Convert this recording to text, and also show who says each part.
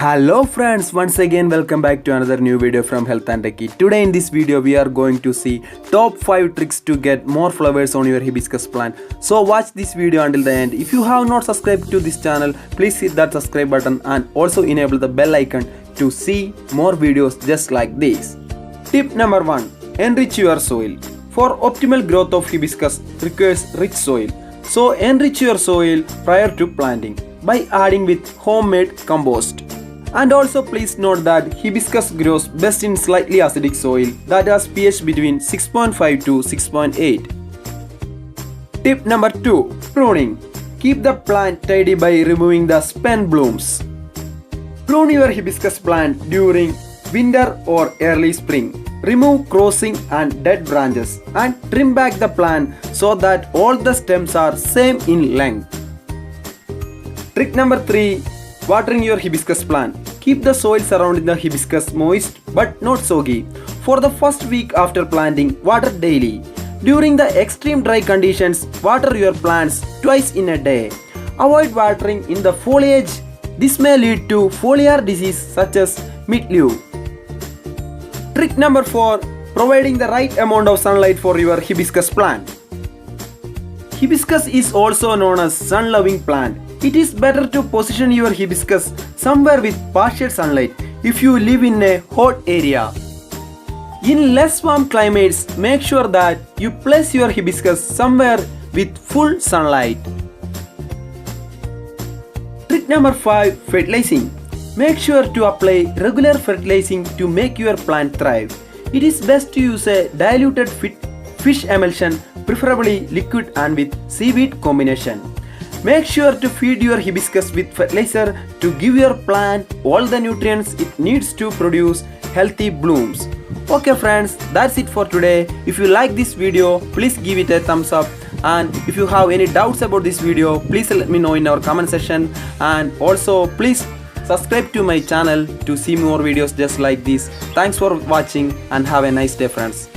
Speaker 1: Hello friends, once again welcome back to another new video from Health and Techie. Today in this video we are going to see top 5 tricks to get more flowers on your hibiscus plant. So watch this video until the end. If you have not subscribed to this channel, please hit that subscribe button and also enable the bell icon to see more videos just like this. Tip number 1. Enrich your soil. For optimal growth of hibiscus requires rich soil. So enrich your soil prior to planting by adding with homemade compost. And also please note that hibiscus grows best in slightly acidic soil that has pH between 6.5 to 6.8. Tip number 2. Pruning. Keep the plant tidy by removing the spent blooms. Prune your hibiscus plant during winter or early spring. Remove crossing and dead branches and trim back the plant so that all the stems are same in length. Trick number 3. Watering your hibiscus plant. Keep the soil surrounding the hibiscus moist but not soggy. For the first week after planting, water daily. During the extreme dry conditions, water your plants twice in a day. Avoid watering in the foliage. This may lead to foliar disease such as mildew. Trick number 4. Providing the right amount of sunlight for your hibiscus plant. Hibiscus is also known as sun-loving plant. It is better to position your hibiscus somewhere with partial sunlight if you live in a hot area. In less warm climates, make sure that you place your hibiscus somewhere with full sunlight. Trick number 5. Fertilizing. Make sure to apply regular fertilizing to make your plant thrive. It is best to use a diluted fish emulsion, preferably liquid and with seaweed combination. Make sure to feed your hibiscus with fertilizer to give your plant all the nutrients it needs to produce healthy blooms. Okay friends, that's it for today. If you like this video, please give it a thumbs up, and if you have any doubts about this video, please let me know in our comment section, and also please subscribe to my channel to see more videos just like this. Thanks for watching and have a nice day friends.